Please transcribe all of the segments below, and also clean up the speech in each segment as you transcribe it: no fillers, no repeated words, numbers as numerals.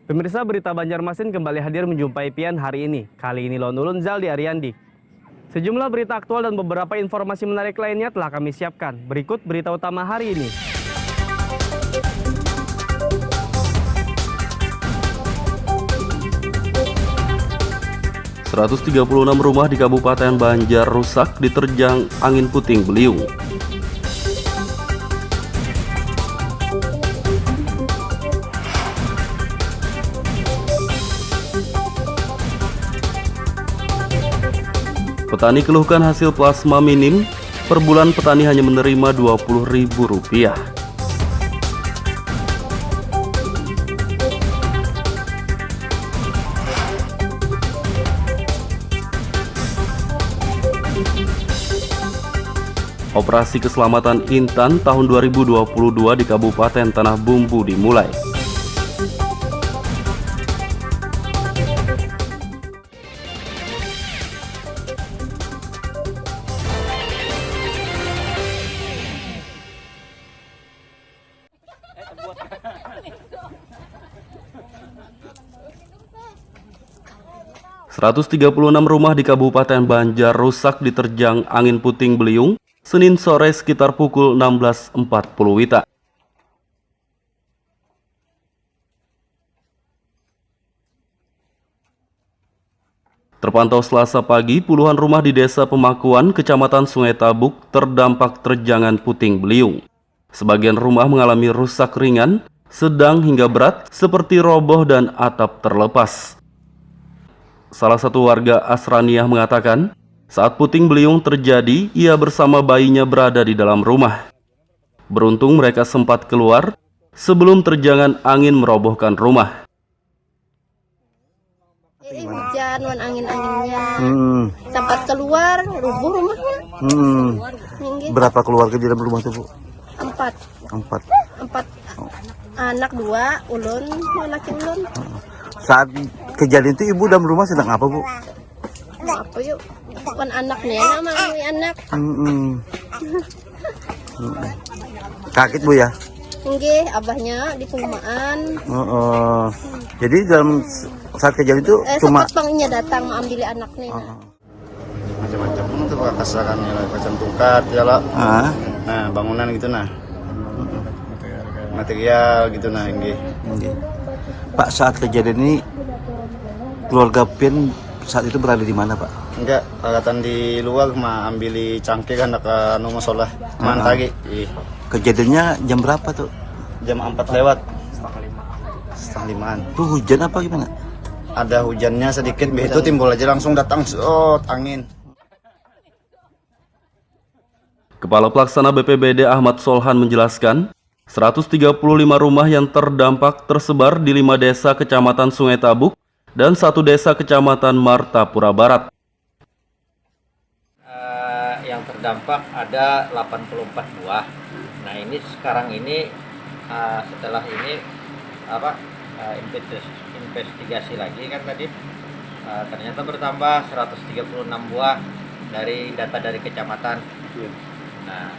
Pemirsa, berita Banjarmasin kembali hadir menjumpai Pian hari ini. Kali ini Lon Ulun Zaldi Ariandi. Sejumlah berita aktual dan beberapa informasi menarik lainnya telah kami siapkan. Berikut berita utama hari ini. ...136 rumah di Kabupaten Banjar rusak diterjang angin puting beliung. Petani keluhkan hasil plasma minim, per bulan petani hanya menerima Rp20.000. Operasi keselamatan Intan tahun 2022 di Kabupaten Tanah Bumbu dimulai. ...136 rumah di Kabupaten Banjar rusak diterjang angin puting beliung Senin sore sekitar pukul 16.40 WITA. Terpantau Selasa pagi, puluhan rumah di Desa Pemakuan, Kecamatan Sungai Tabuk terdampak terjangan puting beliung. Sebagian rumah mengalami rusak ringan, sedang hingga berat seperti roboh dan atap terlepas. Salah satu warga Asraniah mengatakan, saat puting beliung terjadi, ia bersama bayinya berada di dalam rumah. Beruntung mereka sempat keluar sebelum terjangan angin merobohkan rumah. Hujan, angin-anginnya. Sempat keluar, rubuh rumahnya. Berapa keluarga di dalam rumah itu, Bu? Empat anak, 2 ulun, laki ulun. Saat kejadian itu ibu dalam rumah sedang apa, Bu? Apa yuk? Bukan anaknya, nama anak. Kaget, Bu, ya? Nggih, abahnya di perumahan. Jadi dalam saat kejadian itu cuma sempat bangnya datang mau ambil anaknya. Macam-macam untuk kasaran ya, macam tungkat ya lah. Nah, bangunan gitu nah. Material gitu nah ini. Pak, saat kejadian ini keluarga Pian saat itu berada di mana, Pak? Enggak, agatan di luar mah ambil cangkir kan ke nomor solah. Mantagi. Kejadiannya jam berapa tuh? Jam 4 lewat. Setengah 5-an. Tuh hujan apa gimana? Ada hujannya sedikit, begitu timbul aja langsung datang angin. Kepala Pelaksana BPBD Ahmad Solhan menjelaskan, 135 rumah yang terdampak tersebar di 5 desa Kecamatan Sungai Tabuk dan 1 desa Kecamatan Martapura Barat. Yang terdampak ada 84 buah. Nah ini sekarang ini setelah ini investigasi lagi kan tadi ternyata bertambah 136 buah dari data dari kecamatan. Nah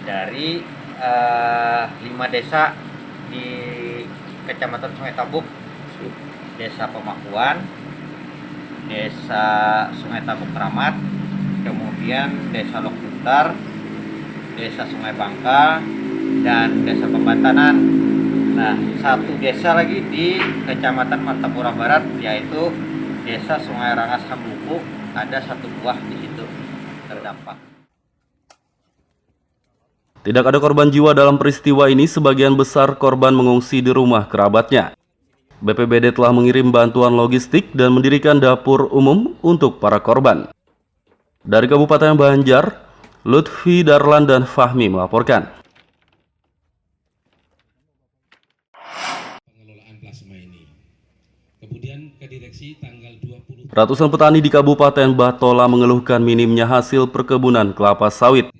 dari 5 desa di Kecamatan Sungai Tabuk, Desa Pemakuan, Desa Sungai Tabuk Keramat, kemudian Desa Lokputar, Desa Sungai Bangka, dan Desa Pembantanan. Nah, 1 desa lagi di Kecamatan Martapura Barat, yaitu Desa Sungai Rangas Hambuku, ada 1 buah di situ terdampak. Tidak ada korban jiwa dalam peristiwa ini, sebagian besar korban mengungsi di rumah kerabatnya. BPBD telah mengirim bantuan logistik dan mendirikan dapur umum untuk para korban. Dari Kabupaten Banjar, Lutfi Darlan dan Fahmi melaporkan. Pengelolaan plasma ini. Kemudian ke direksi tanggal 20. Ratusan petani di Kabupaten Batola mengeluhkan minimnya hasil perkebunan kelapa sawit.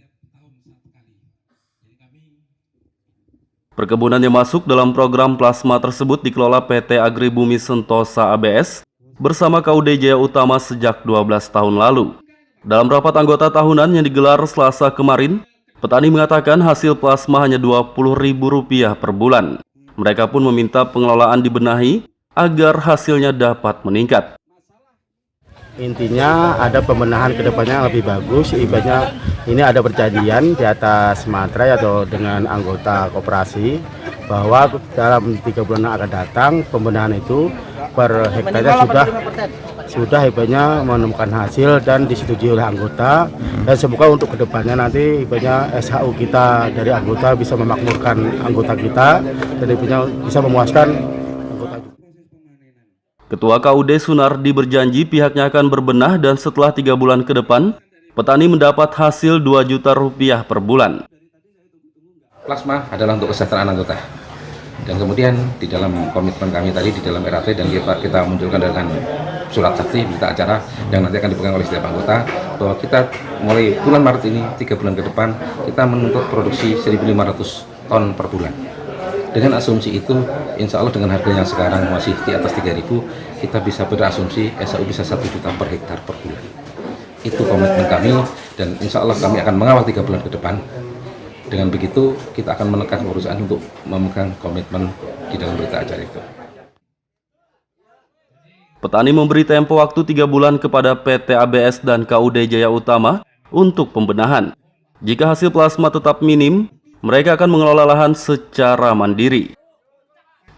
Perkebunan yang masuk dalam program plasma tersebut dikelola PT Agribumi Sentosa ABS bersama KUD Jaya Utama sejak 12 tahun lalu. Dalam rapat anggota tahunan yang digelar Selasa kemarin, petani mengatakan hasil plasma hanya Rp20.000 per bulan. Mereka pun meminta pengelolaan dibenahi agar hasilnya dapat meningkat. Intinya ada pembenahan ke depannya yang lebih bagus. Ibaratnya ini ada perjanjian di atas materai atau dengan anggota koperasi bahwa dalam 3 bulan yang akan datang pembenahan itu per hektarnya sudah ibaratnya menemukan hasil dan disetujui oleh anggota, dan semoga untuk kedepannya nanti ibaratnya SHU kita dari anggota bisa memakmurkan anggota kita dan ibaratnya bisa memuaskan anggota juga. Ketua KUD Sunardi berjanji pihaknya akan berbenah dan setelah 3 bulan ke depan, petani mendapat hasil 2 juta rupiah per bulan. Plasma adalah untuk kesejahteraan anggota. Dan kemudian di dalam komitmen kami tadi di dalam RAT dan kita munculkan dengan surat saksi berita acara yang nanti akan dipegang oleh setiap anggota bahwa kita mulai bulan Maret ini 3 bulan ke depan kita menuntut produksi 1.500 ton per bulan. Dengan asumsi itu, insya Allah dengan harga yang sekarang masih di atas 3.000, kita bisa berasumsi SHU bisa 1 juta per hektar per bulan. Itu komitmen kami dan insya Allah kami akan mengawal 3 bulan ke depan. Dengan begitu, kita akan menekan perusahaan untuk memegang komitmen di dalam berita acara itu. Petani memberi tempo waktu 3 bulan kepada PT ABS dan KUD Jaya Utama untuk pembenahan. Jika hasil plasma tetap minim, mereka akan mengelola lahan secara mandiri.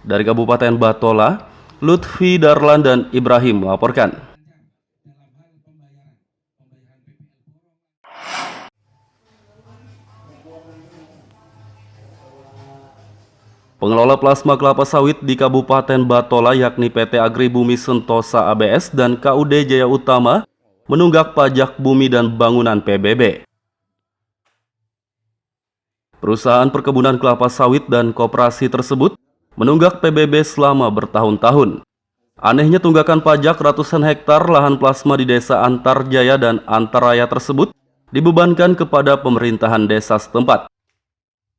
Dari Kabupaten Batola, Lutfi Darlan dan Ibrahim melaporkan. Pengelola plasma kelapa sawit di Kabupaten Batola yakni PT Agribumi Sentosa ABS dan KUD Jaya Utama menunggak pajak bumi dan bangunan PBB. Perusahaan perkebunan kelapa sawit dan koperasi tersebut menunggak PBB selama bertahun-tahun. Anehnya tunggakan pajak ratusan hektar lahan plasma di desa Antarjaya dan Antaraya tersebut dibebankan kepada pemerintahan desa setempat.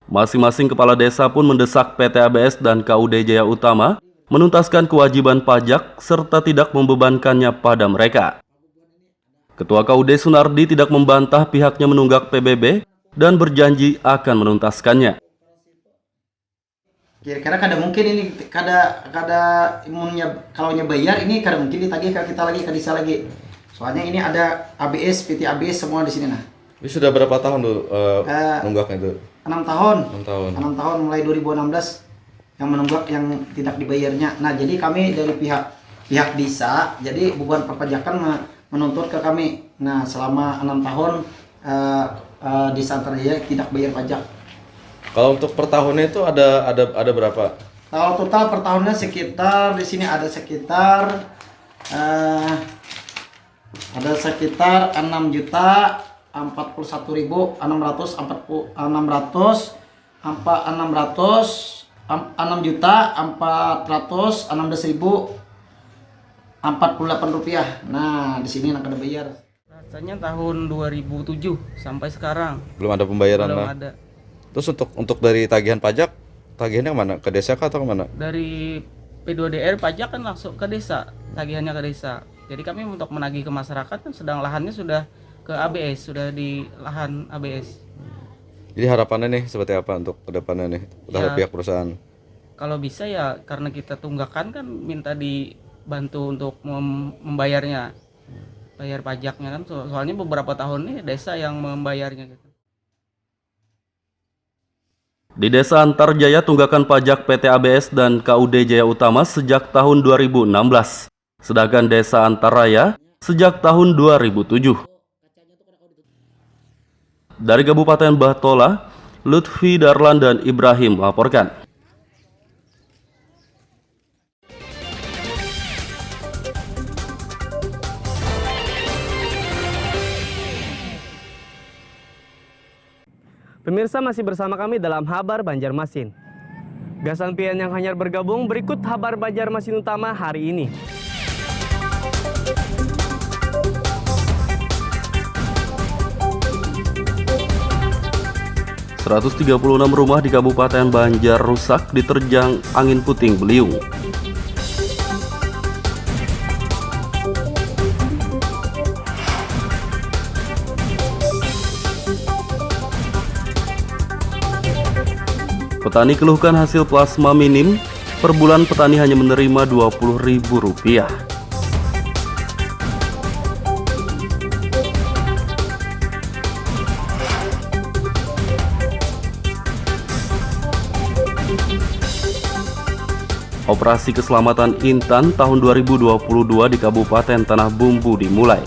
Masing-masing kepala desa pun mendesak PT ABS dan KUD Jaya Utama menuntaskan kewajiban pajak serta tidak membebankannya pada mereka. Ketua KUD Sunardi tidak membantah pihaknya menunggak PBB dan berjanji akan menuntaskannya. Kira-kira kada mungkin ini kada imunnya kalau bayar ini kada mungkin ditagih ke kita lagi ke desa lagi. Soalnya ini ada ABS, PT ABS semua di sini nah. Ini sudah berapa tahun tuh nunggaknya itu? 6 tahun. 6 tahun mulai 2016 yang menunggak yang tidak dibayarnya. Nah, jadi kami dari pihak desa jadi beban perpajakan menuntut ke kami. Nah, selama 6 tahun di Antarjaya tidak bayar pajak. Kalau untuk per tahunnya itu ada berapa? Kalau total per tahunnya sekitar di sini ada sekitar 6.416.000 rupiah. Nah, di sini nak ada bayar. Rasanya tahun 2007 sampai sekarang Belum ada pembayaran belum lah. ada. Terus untuk dari tagihan pajak, tagihannya kemana? Ke desa kah atau kemana? Dari P2DR pajak kan langsung ke desa, tagihannya ke desa. Jadi kami untuk menagih ke masyarakat kan sedang lahannya sudah ke ABS, sudah di lahan ABS. Jadi harapannya nih seperti apa untuk kedepannya nih terhadap pihak perusahaan? Kalau bisa ya karena kita tunggakan kan minta dibantu untuk membayarnya. Bayar pajaknya kan soalnya beberapa tahun nih desa yang membayarnya gitu. Di desa Antarjaya tunggakan pajak PT ABS dan KUD Jaya Utama sejak tahun 2016. Sedangkan desa Antaraya sejak tahun 2007. Dari Kabupaten Batola, Lutfi Darlan dan Ibrahim melaporkan. Pemirsa masih bersama kami dalam Habar Banjarmasin. Gasan pian yang hanyar bergabung, berikut Habar Banjarmasin utama hari ini. ...136 rumah di Kabupaten Banjar rusak diterjang angin puting beliung. Petani keluhkan hasil plasma minim per bulan petani hanya menerima Rp20.000. Operasi Keselamatan Intan tahun 2022 di Kabupaten Tanah Bumbu dimulai.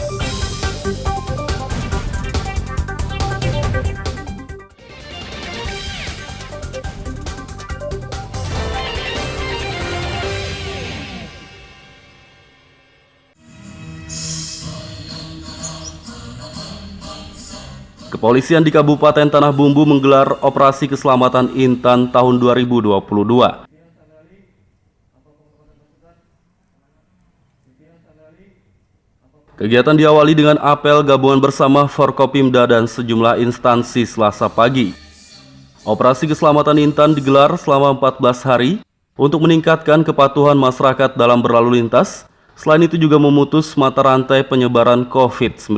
Kepolisian di Kabupaten Tanah Bumbu menggelar Operasi Keselamatan Intan tahun 2022. Kegiatan diawali dengan apel gabungan bersama Forkopimda dan sejumlah instansi Selasa pagi. Operasi Keselamatan Intan digelar selama 14 hari untuk meningkatkan kepatuhan masyarakat dalam berlalu lintas. Selain itu juga memutus mata rantai penyebaran COVID-19.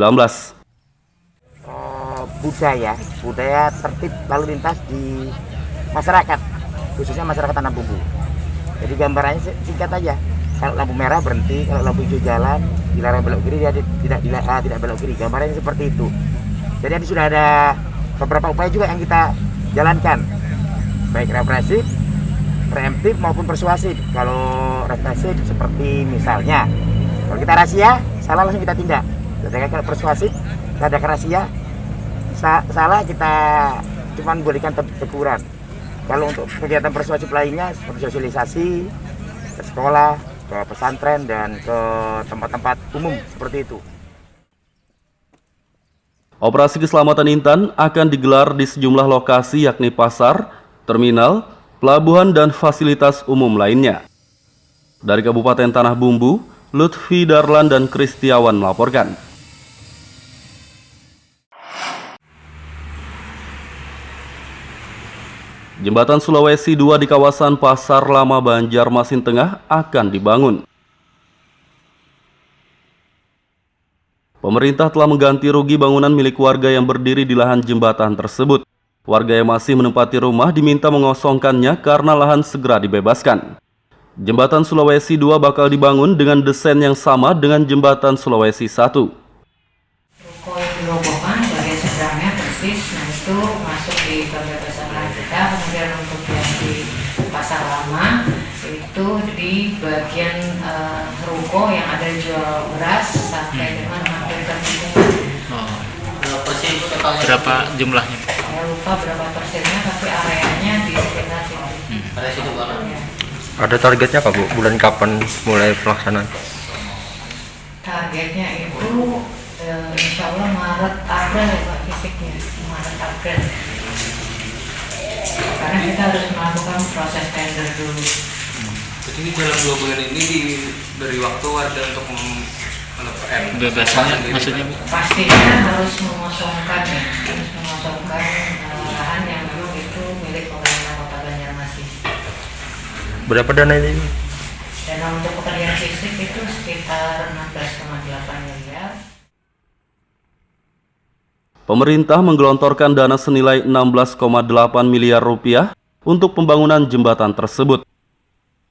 Budaya tertib lalu lintas di masyarakat, khususnya masyarakat Tanah Bumbu. Jadi gambarannya singkat aja. Kalau lampu merah berhenti, kalau lampu hijau jalan, dilarang belok kiri, dia tidak belok kiri. Gambarannya seperti itu. Jadi sudah ada beberapa upaya juga yang kita jalankan, baik represif, preemptif maupun persuasif. Kalau represif seperti misalnya, kalau kita rahasia, salah langsung kita tindak. Jadi kalau persuasif, kita ada rahasia, salah kita cuma berikan teguran. Kalau untuk kegiatan persuasif lainnya, seperti sosialisasi ke sekolah, ke pesantren, dan ke tempat-tempat umum seperti itu. Operasi Keselamatan Intan akan digelar di sejumlah lokasi yakni pasar, terminal, pelabuhan, dan fasilitas umum lainnya. Dari Kabupaten Tanah Bumbu, Lutfi Darlan dan Kristiawan melaporkan. Jembatan Sulawesi II di kawasan Pasar Lama Banjarmasin Tengah akan dibangun. Pemerintah telah mengganti rugi bangunan milik warga yang berdiri di lahan jembatan tersebut. Warga yang masih menempati rumah diminta mengosongkannya karena lahan segera dibebaskan. Jembatan Sulawesi II bakal dibangun dengan desain yang sama dengan Jembatan Sulawesi I. Ruko yang dirobohkan bagian seberangnya persis, nah itu masuk di pembebasan lahan kita. Kemudian untuk yang di Pasar Lama itu di bagian ruko yang ada jual beras sampai dengan hampir ke tikungan. Berapa jumlahnya? Saya lupa berapa persennya, tapi areanya di sekitar situ. Ada situ ya. Ada targetnya Pak Bu? Bulan kapan mulai pelaksanaan? Targetnya itu insya Allah Maret April ya Pak, fisiknya Maret April. Karena kita harus melakukan proses tender dulu. Jadi dalam 2 bulan ini diberi waktu warga untuk bebasan maksudnya? Pastinya harus mengosongkan lahan yang memang itu milik pemerintah Kota Banjarmasin. Berapa dana ini? Dana untuk pekerjaan fisik itu sekitar 16,8 miliar. Pemerintah menggelontorkan dana senilai 16,8 miliar rupiah untuk pembangunan jembatan tersebut.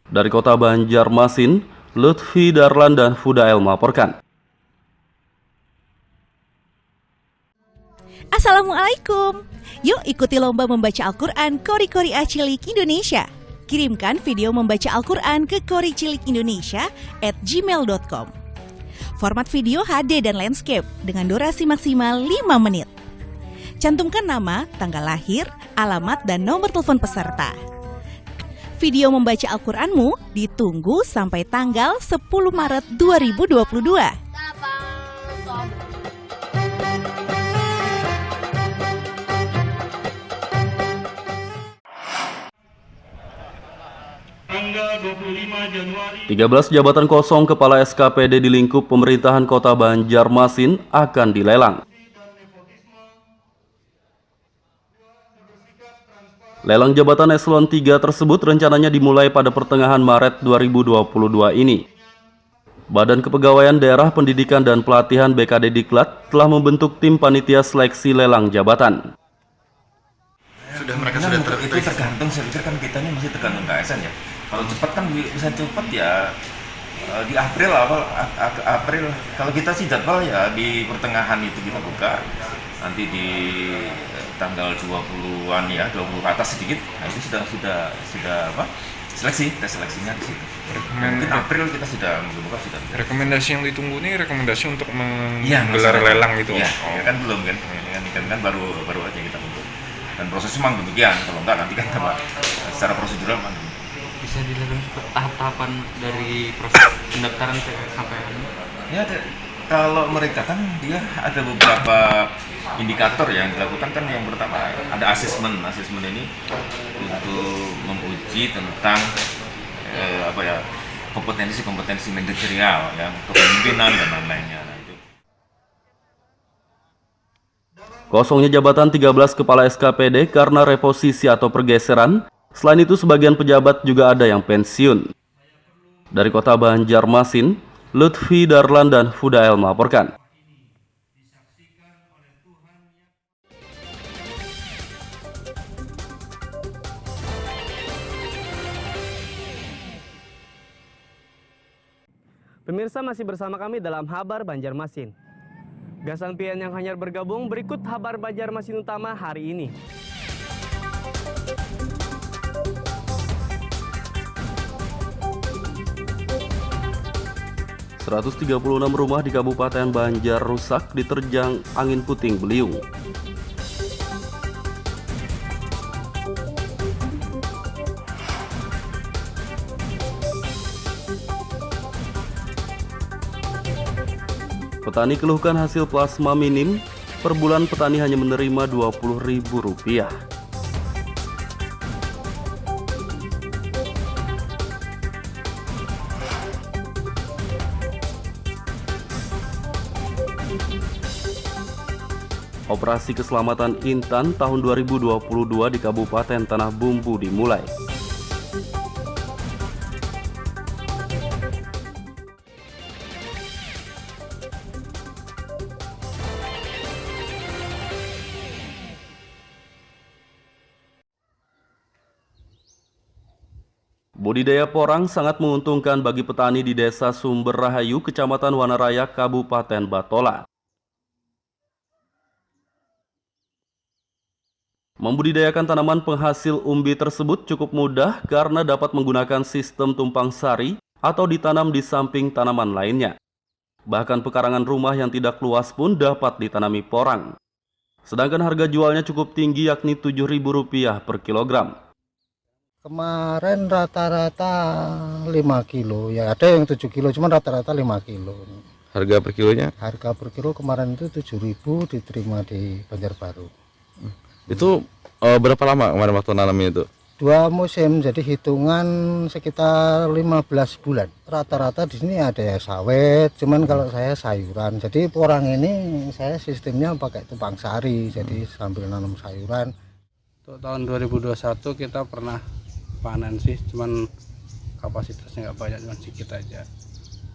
Dari Kota Banjarmasin, Lutfi Darlan dan Fudael melaporkan. Assalamualaikum. Yuk ikuti lomba membaca Al-Quran Kori-Kori Cilik Indonesia. Kirimkan video membaca Al-Quran ke koricilikindonesia@gmail.com. Format video HD dan landscape dengan durasi maksimal 5 menit. Cantumkan nama, tanggal lahir, alamat, dan nomor telepon peserta. Video membaca Al-Quranmu ditunggu sampai tanggal 10 Maret 2022. Tanggal 25 Januari 13 jabatan kosong kepala SKPD di lingkup pemerintahan Kota Banjarmasin akan dilelang. Lelang jabatan eselon 3 tersebut rencananya dimulai pada pertengahan Maret 2022 ini. Badan Kepegawaian Daerah Pendidikan dan Pelatihan BKD Diklat telah membentuk tim panitia seleksi lelang jabatan. Mereka sudah itu tergantung, saya pikir kan kita ini masih tergantung ke ASN ya. Kalau cepat kan bisa cepat ya di April, April. Kalau kita sih jadwal ya di pertengahan itu kita buka. Nanti di tanggal 20-an ya, 20 ke atas sedikit. Nah itu sudah apa? Tes seleksinya di situ. Mungkin April kita sudah buka sudah. Rekomendasi yang ditunggu ini rekomendasi untuk menggelar lelang itu. Iya, kan belum kan. Kan baru aja kita bentuk. Dan prosesnya memang demikian. Kalau enggak nanti kan secara prosedural memang. Bisa dilakukan tahap-tahapan dari proses pendaftaran sampai ya kalau mereka kan dia ada beberapa indikator yang dilakukan. Kan yang pertama ada asesmen ini untuk menguji tentang kompetensi manajerial ya, kepemimpinan dan lain-lainnya. Kosongnya jabatan 13 kepala SKPD karena reposisi atau pergeseran. Selain itu sebagian pejabat juga ada yang pensiun. Dari kota Banjarmasin, Lutfi Darlan dan Fudael melaporkan. Pemirsa masih bersama kami dalam Habar Banjarmasin. Gasan pian yang hanyar bergabung, berikut Habar Banjarmasin utama hari ini. ...136 rumah di Kabupaten Banjar rusak diterjang angin puting beliung. Petani keluhkan hasil plasma minim, per bulan petani hanya menerima Rp20.000. Operasi keselamatan Intan tahun 2022 di Kabupaten Tanah Bumbu dimulai. Budidaya porang sangat menguntungkan bagi petani di Desa Sumber Rahayu, Kecamatan Wanaraya, Kabupaten Batola. Membudidayakan tanaman penghasil umbi tersebut cukup mudah karena dapat menggunakan sistem tumpang sari atau ditanam di samping tanaman lainnya. Bahkan pekarangan rumah yang tidak luas pun dapat ditanami porang. Sedangkan harga jualnya cukup tinggi, yakni Rp7.000 per kilogram. Kemarin rata-rata 5 kilo, ya ada yang 7 kilo, cuma rata-rata 5 kilo. Harga per kilonya? Harga per kilo kemarin itu 7.000 diterima di Banjarbaru. Itu berapa lama kemarin waktu nanamnya itu? 2 musim, jadi hitungan sekitar 15 bulan. Rata-rata di sini ada ya sawit, cuman kalau saya sayuran. Jadi porang ini saya sistemnya pakai tumpang sari, jadi sambil nanam sayuran. Untuk tahun 2021 kita pernah panen sih, cuman kapasitasnya nggak banyak, cuma sedikit aja.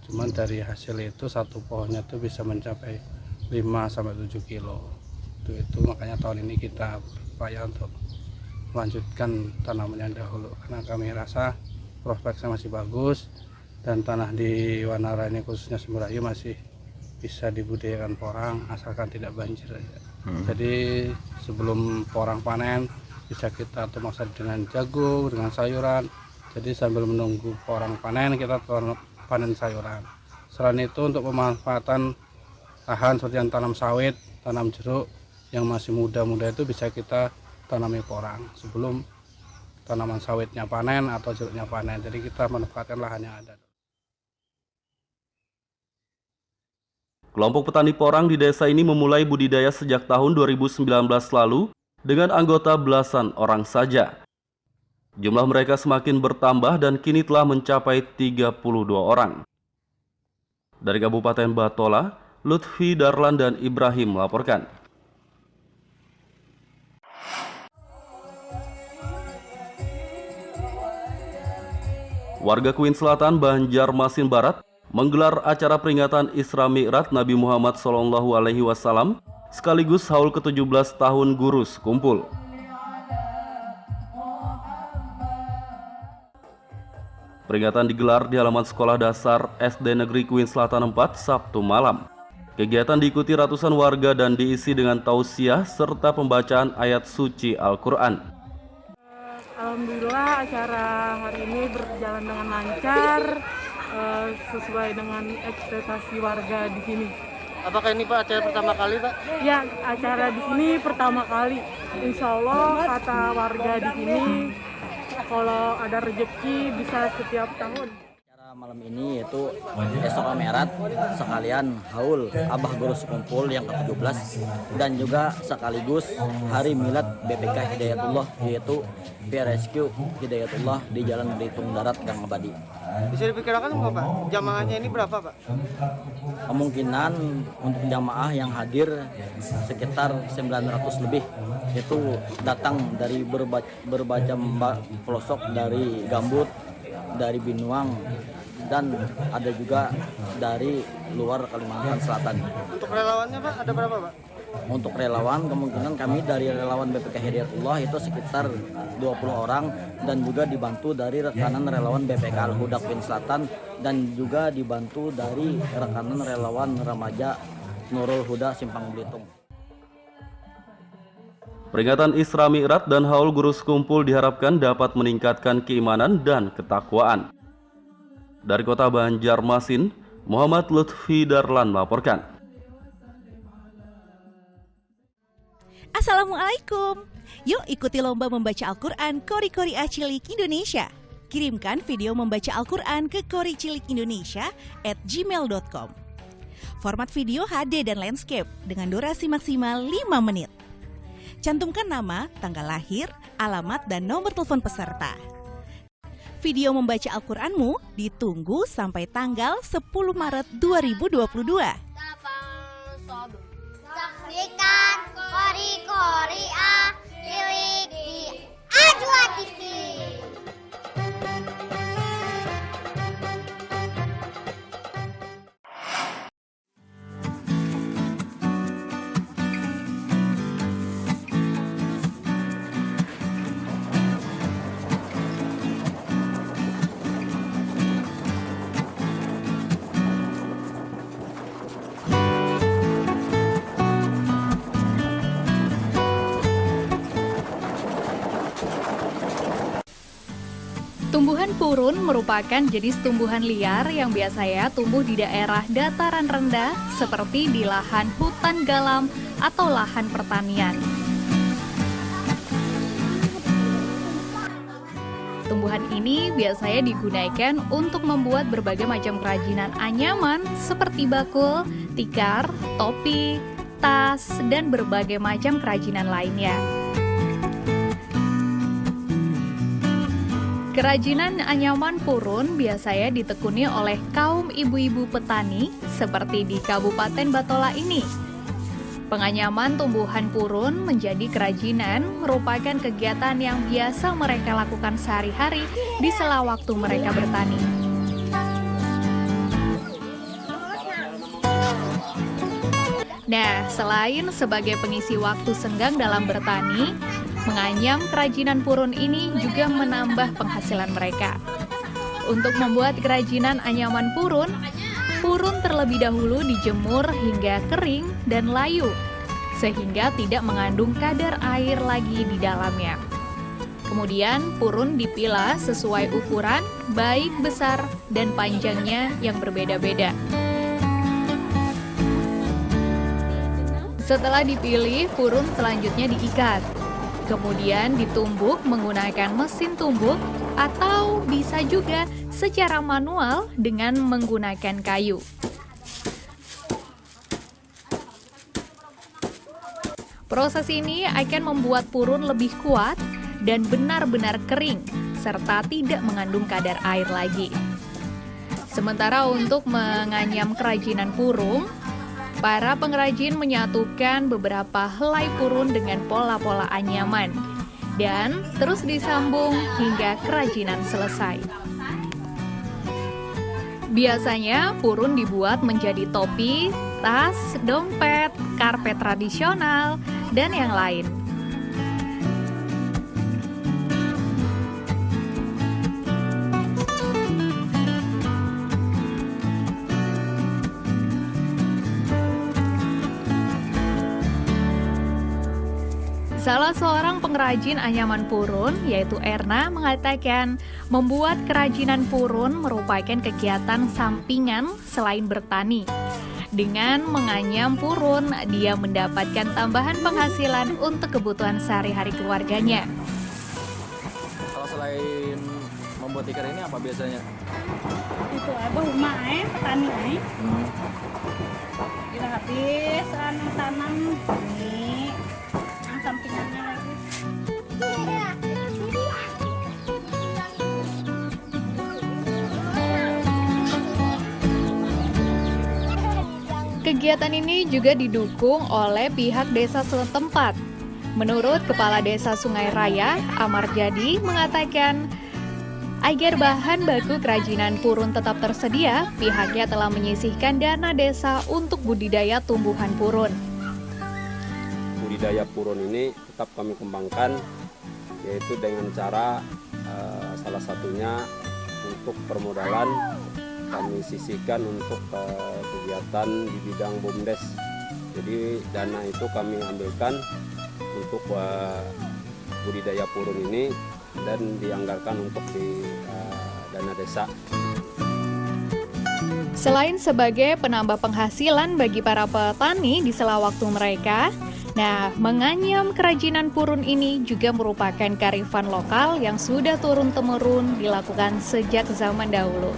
Cuman dari hasil itu satu pohonnya tuh bisa mencapai 5-7 kilo. Itu makanya tahun ini kita berupaya untuk melanjutkan tanaman yang dahulu, karena kami rasa prospeknya masih bagus dan tanah di Wanara ini khususnya Sumber Rahayu masih bisa dibudidayakan porang asalkan tidak banjir aja. Jadi sebelum porang panen bisa kita tumpang dengan jagung, dengan sayuran. Jadi sambil menunggu porang panen kita panen sayuran. Selain itu untuk pemanfaatan lahan seperti yang tanam sawit, tanam jeruk yang masih muda-muda itu bisa kita tanami porang sebelum tanaman sawitnya panen atau jeruknya panen. Jadi kita manfaatkan lahan yang ada. Kelompok petani porang di desa ini memulai budidaya sejak tahun 2019 lalu dengan anggota belasan orang saja. Jumlah mereka semakin bertambah dan kini telah mencapai 32 orang. Dari Kabupaten Batola, Lutfi Darlan dan Ibrahim melaporkan. Warga Kuin Selatan, Banjarmasin Barat menggelar acara peringatan Isra Mi'raj Nabi Muhammad SAW sekaligus haul ke-17 tahun Gurus Kumpul. Peringatan digelar di halaman Sekolah Dasar SD Negeri Kuin Selatan 4 Sabtu malam. Kegiatan diikuti ratusan warga dan diisi dengan tausiah serta pembacaan ayat suci Al-Quran. Alhamdulillah acara hari ini berjalan dengan lancar, sesuai dengan ekspektasi warga di sini. Apakah ini Pak acara pertama kali Pak? Ya, acara di sini pertama kali. Insya Allah kata warga di sini kalau ada rezeki bisa setiap tahun. Malam ini yaitu Esok Merat sekalian haul Abah Guru Sekumpul yang ke-17 dan juga sekaligus Hari Milad BPK Hidayatullah yaitu PRSQ Hidayatullah di Jalan Belitung Darat Gang Abadi. Bisa diperkirakan Pak, jamaahnya ini berapa Pak? Kemungkinan untuk jamaah yang hadir sekitar 900 lebih, itu datang dari berbagai pelosok dari Gambut, dari Binuang, dan ada juga dari luar Kalimantan Selatan. Untuk relawannya Pak, ada berapa Pak? Untuk relawan, kemungkinan kami dari relawan BPK Hidayatullah itu sekitar 20 orang dan juga dibantu dari rekanan relawan BPK Al-Huda Kuin Selatan dan juga dibantu dari rekanan relawan remaja Nurul Huda Simpang Belitung. Peringatan Isra Mi'raj dan haul Guru Sekumpul diharapkan dapat meningkatkan keimanan dan ketakwaan. Dari Kota Banjarmasin, Muhammad Lutfi Darlan melaporkan. Assalamualaikum. Yuk ikuti lomba membaca Al-Quran Kori-Kori Cilik Indonesia. Kirimkan video membaca Al-Quran ke koricilik-indonesia@gmail.com. Format video HD dan landscape dengan durasi maksimal 5 menit. Cantumkan nama, tanggal lahir, alamat, dan nomor telepon peserta. Video membaca Al-Quranmu ditunggu sampai tanggal 10 Maret 2022. Saksikan Kori-Kori Cilik di Ajwa TV. Tumbuhan purun merupakan jenis tumbuhan liar yang biasanya tumbuh di daerah dataran rendah seperti di lahan hutan galam atau lahan pertanian. Tumbuhan ini biasanya digunakan untuk membuat berbagai macam kerajinan anyaman seperti bakul, tikar, topi, tas, dan berbagai macam kerajinan lainnya. Kerajinan anyaman purun biasanya ditekuni oleh kaum ibu-ibu petani seperti di Kabupaten Batola ini. Penganyaman tumbuhan purun menjadi kerajinan merupakan kegiatan yang biasa mereka lakukan sehari-hari di sela waktu mereka bertani. Nah, selain sebagai pengisi waktu senggang dalam bertani, menganyam kerajinan purun ini juga menambah penghasilan mereka. Untuk membuat kerajinan anyaman purun, purun terlebih dahulu dijemur hingga kering dan layu, sehingga tidak mengandung kadar air lagi di dalamnya. Kemudian purun dipilah sesuai ukuran, baik besar dan panjangnya yang berbeda-beda. Setelah dipilih, purun selanjutnya diikat. Kemudian ditumbuk menggunakan mesin tumbuk atau bisa juga secara manual dengan menggunakan kayu. Proses ini akan membuat purun lebih kuat dan benar-benar kering serta tidak mengandung kadar air lagi. Sementara untuk menganyam kerajinan purun, para pengrajin menyatukan beberapa helai purun dengan pola-pola anyaman dan terus disambung hingga kerajinan selesai. Biasanya purun dibuat menjadi topi, tas, dompet, karpet tradisional, dan yang lain. Salah seorang pengrajin anyaman purun, yaitu Erna, mengatakan membuat kerajinan purun merupakan kegiatan sampingan selain bertani. Dengan menganyam purun, dia mendapatkan tambahan penghasilan untuk kebutuhan sehari-hari keluarganya. Kalau selain membuat ikan ini apa biasanya? Itu abah rumah petani kita habis tanam ini sampingannya lagi. Kegiatan ini juga didukung oleh pihak desa setempat. Menurut Kepala Desa Sungai Raya, Amar Jadi, mengatakan agar bahan baku kerajinan purun tetap tersedia, pihaknya telah menyisihkan dana desa untuk budidaya tumbuhan purun. Budidaya purun ini tetap kami kembangkan, yaitu dengan cara salah satunya untuk permodalan kami sisihkan untuk kegiatan di bidang BUMDes. Jadi dana itu kami ambilkan untuk budidaya purun ini dan dianggarkan untuk di dana desa. Selain sebagai penambah penghasilan bagi para petani di sela waktu mereka, menganyam kerajinan purun ini juga merupakan kearifan lokal yang sudah turun-temurun dilakukan sejak zaman dahulu.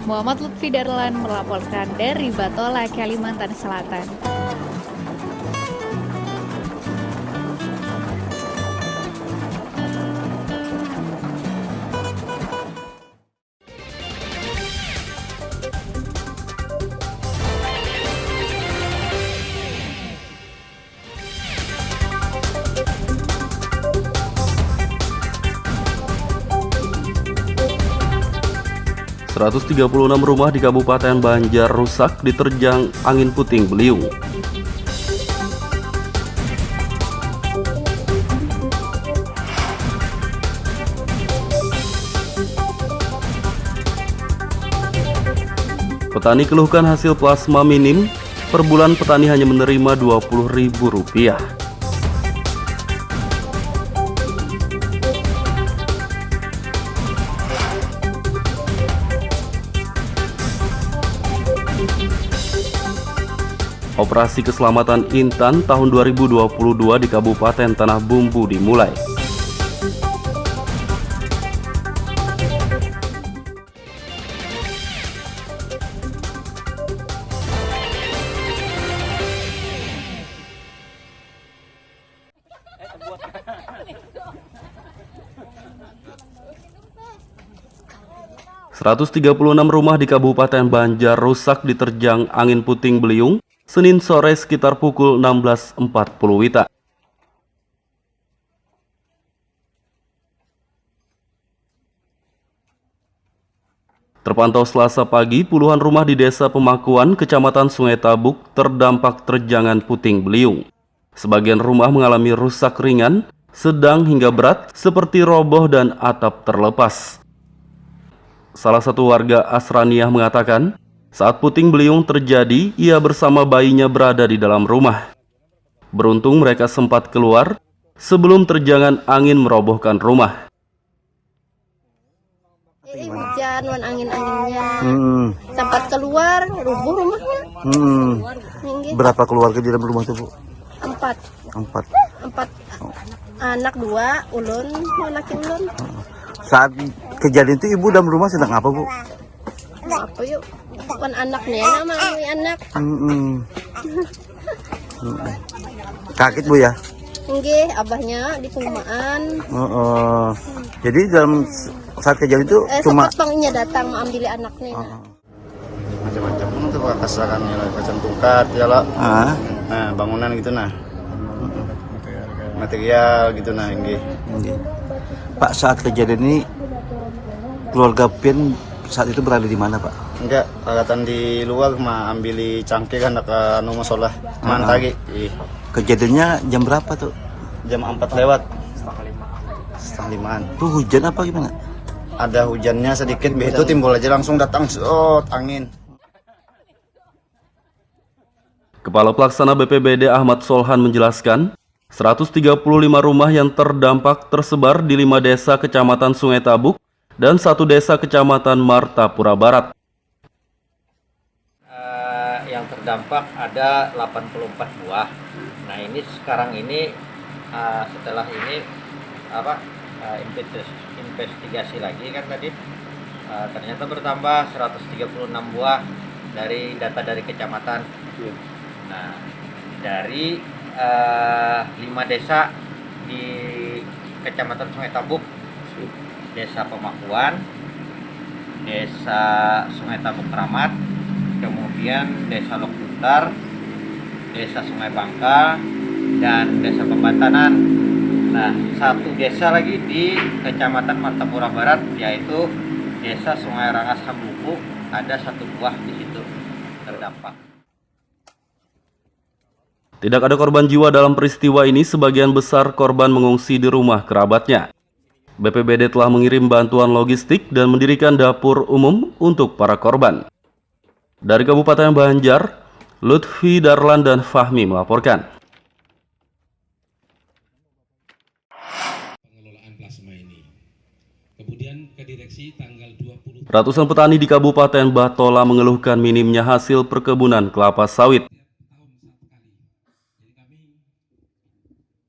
Muhammad Lutfi Darlan melaporkan dari Batola, Kalimantan Selatan. ...136 rumah di Kabupaten Banjar rusak diterjang angin puting beliung. Petani keluhkan hasil plasma minim, per bulan petani hanya menerima Rp20.000. Operasi Keselamatan Intan tahun 2022 di Kabupaten Tanah Bumbu dimulai. ...136 rumah di Kabupaten Banjar rusak diterjang angin puting beliung Senin sore sekitar pukul 16.40 WITA. Terpantau Selasa pagi, puluhan rumah di Desa Pemakuan, Kecamatan Sungai Tabuk terdampak terjangan puting beliung. Sebagian rumah mengalami rusak ringan, sedang hingga berat seperti roboh dan atap terlepas. Salah satu warga Asraniah mengatakan, saat puting beliung terjadi, ia bersama bayinya berada di dalam rumah. Beruntung mereka sempat keluar sebelum terjangan angin merobohkan rumah. Hujan, angin-anginnya, sempat keluar, rubuh rumahnya. Berapa keluarga di dalam rumah itu, Bu? Empat anak, 2 ulun, laki ulun. Saat kejadian itu ibu dalam rumah sedang apa, Bu? Apa yuk? Bukan anaknya, nama anak. Kaget, Bu, ya? Nggih, abahnya di perumahan. Jadi dalam saat kejadian itu cuma sepotongnya datang mengambil anaknya. Macam-macam untuk kasarannya lah, kacang tukat ya lah. Nah, bangunan gitu nah. Material gitu nah ini. Pak, saat kejadian ini keluarga Pian saat itu berada di mana, Pak? Enggak, agatan di luar mah ambil cangkir kan ke nomor solah. Mantagi. Kejadiannya jam berapa tuh? Jam 4 lewat. Setengah 5-an. Tuh hujan apa gimana? Ada hujannya sedikit, itu timbul aja langsung datang angin. Kepala Pelaksana BPBD Ahmad Solhan menjelaskan, 135 rumah yang terdampak tersebar di 5 desa Kecamatan Sungai Tabuk dan 1 desa Kecamatan Martapura Barat. Yang terdampak ada 84 buah. Nah ini sekarang ini setelah ini investigasi lagi kan tadi ternyata bertambah 136 buah dari data dari kecamatan. Nah dari 5 desa di Kecamatan Sungai Tabuk, Desa Pemakuan, Desa Sungai Tabuk Keramat, kemudian Desa Lokutar, Desa Sungai Bangka, dan Desa Pembantanan. Nah, 1 desa lagi di Kecamatan Martapura Barat, yaitu Desa Sungai Rangas Hambuku, ada 1 buah di situ terdampak. Tidak ada korban jiwa dalam peristiwa ini, sebagian besar korban mengungsi di rumah kerabatnya. BPBD telah mengirim bantuan logistik dan mendirikan dapur umum untuk para korban. Dari Kabupaten Banjar, Lutfi Darlan dan Fahmi melaporkan. Ratusan petani di Kabupaten Batola mengeluhkan minimnya hasil perkebunan kelapa sawit.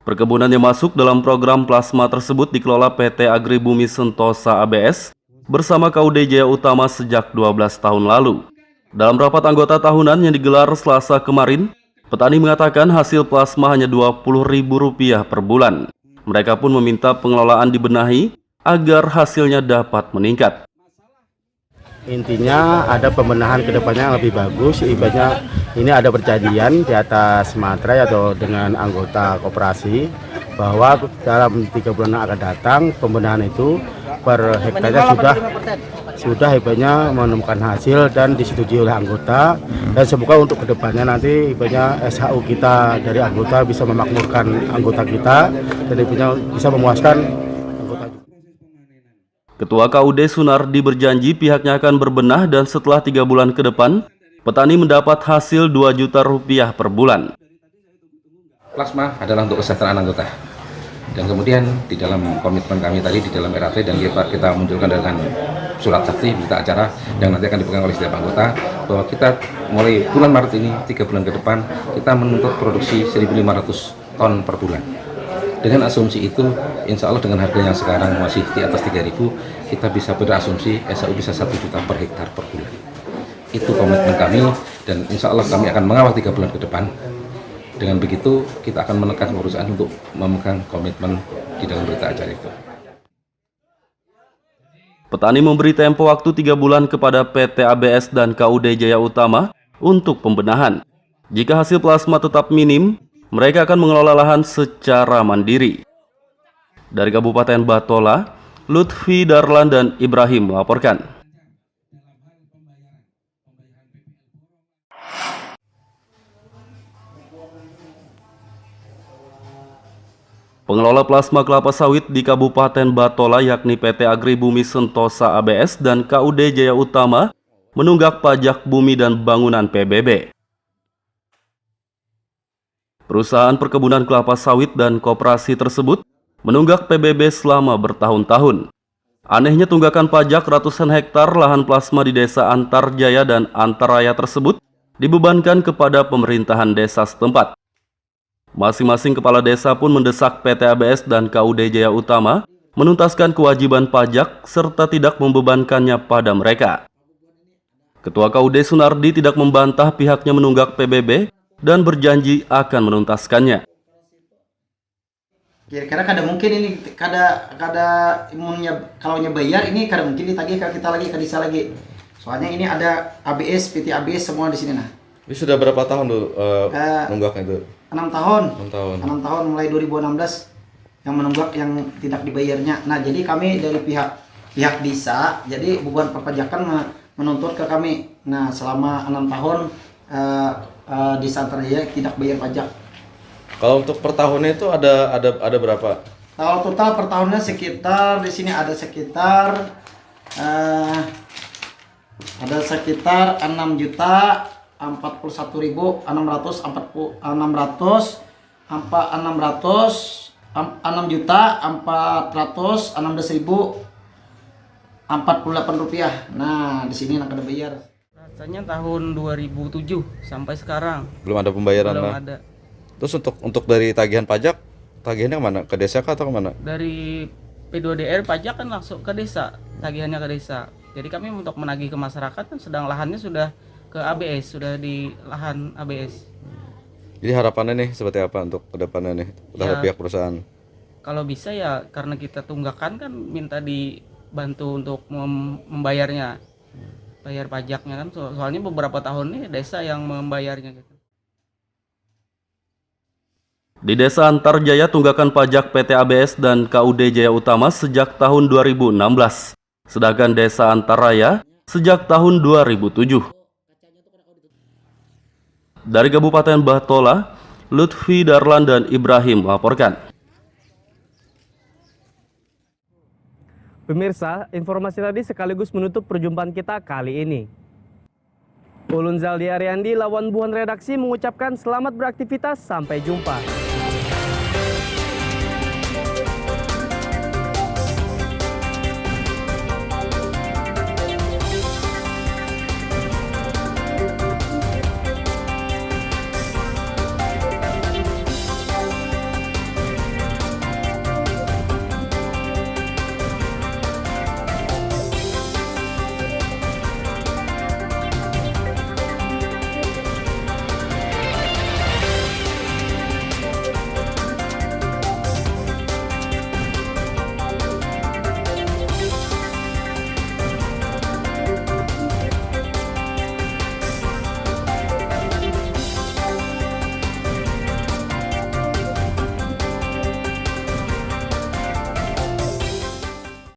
Perkebunan yang masuk dalam program plasma tersebut dikelola PT Agribumi Sentosa ABS bersama KUD Jaya Utama sejak 12 tahun lalu. Dalam rapat anggota tahunan yang digelar Selasa kemarin, petani mengatakan hasil plasma hanya Rp20.000 per bulan. Mereka pun meminta pengelolaan dibenahi agar hasilnya dapat meningkat. Intinya ada pembenahan kedepannya yang lebih bagus. Ibaratnya ini ada perjanjian di atas materai atau dengan anggota koperasi bahwa dalam 3 bulan yang akan datang pembenahan itu per hektarnya sudah hebatnya menemukan hasil dan disetujui oleh anggota, dan semoga untuk kedepannya nanti ibaratnya SHU kita dari anggota bisa memakmurkan anggota kita dan bisa memuaskan anggota. Ketua KUD Sunardi berjanji pihaknya akan berbenah dan setelah 3 bulan ke depan, petani mendapat hasil Rp2 juta per bulan. Plasma adalah untuk kesejahteraan anggota. Dan kemudian di dalam komitmen kami tadi di dalam RAT dan kita munculkan dengan surat sakti berita acara yang nanti akan dipegang oleh setiap anggota bahwa kita mulai bulan Maret ini 3 bulan ke depan kita menuntut produksi 1.500 ton per bulan. Dengan asumsi itu, insya Allah dengan harga yang sekarang masih di atas 3.000, kita bisa berasumsi SHU bisa 1 juta per hektar per bulan. Itu komitmen kami dan insya Allah kami akan mengawal 3 bulan ke depan. Dengan begitu, kita akan menekan perusahaan untuk memegang komitmen di dalam berita acara itu. Petani memberi tempo waktu 3 bulan kepada PT ABS dan KUD Jaya Utama untuk pembenahan. Jika hasil plasma tetap minim, mereka akan mengelola lahan secara mandiri. Dari Kabupaten Batola, Lutfi Darlan dan Ibrahim melaporkan. Pengelola plasma kelapa sawit di Kabupaten Batola yakni PT Agribumi Sentosa ABS dan KUD Jaya Utama menunggak pajak bumi dan bangunan PBB. Perusahaan perkebunan kelapa sawit dan koperasi tersebut menunggak PBB selama bertahun-tahun. Anehnya tunggakan pajak ratusan hektar lahan plasma di desa Antarjaya dan Antaraya tersebut dibebankan kepada pemerintahan desa setempat. Masing-masing kepala desa pun mendesak PT ABS dan KUD Jaya Utama menuntaskan kewajiban pajak serta tidak membebankannya pada mereka. Ketua KUD Sunardi tidak membantah pihaknya menunggak PBB dan berjanji akan menuntaskannya. Kira-kira kada mungkin ini kada imunnya kalau bayar ini kada mungkin ditagih ke kita lagi ke desa lagi. Soalnya ini ada ABS, PT ABS semua di sini nah. Ini sudah berapa tahun tuh nunggaknya itu? 6 tahun. 6 tahun mulai 2016 yang menunggak yang tidak dibayarnya. Nah, jadi kami dari pihak desa jadi beban perpajakan menuntut ke kami. Nah, selama 6 tahun di Santarjaya tidak bayar pajak. Kalau untuk per tahunnya itu ada berapa? Kalau total per tahunnya sekitar di sini ada sekitar 6 juta Rp6.416.416.468. Nah, di sini nak ada bayar. Rasanya tahun 2007 sampai sekarang. Belum ada pembayaran Belum lah. ada. Terus untuk dari tagihan pajak, tagihannya kemana? Ke desa kah atau kemana? Dari P2DR pajak kan langsung ke desa, tagihannya ke desa. Jadi kami untuk menagih ke masyarakat kan sedang lahannya sudah ke ABS, sudah di lahan ABS. Jadi harapannya nih seperti apa untuk kedepannya nih terhadap Ya, pihak perusahaan? Kalau bisa ya karena kita tunggakan kan minta dibantu untuk membayarnya, bayar pajaknya kan. Soalnya beberapa tahun nih desa yang membayarnya gitu. Di Desa Antarjaya tunggakan pajak PT ABS dan KUD Jaya Utama sejak tahun 2016. Sedangkan Desa Antarraya sejak tahun 2007. Dari Kabupaten Batola, Lutfi Darlan dan Ibrahim melaporkan. Pemirsa, informasi tadi sekaligus menutup perjumpaan kita kali ini. Ulun Zaldi Ariandi, lawan buhan redaksi mengucapkan selamat beraktivitas, sampai jumpa.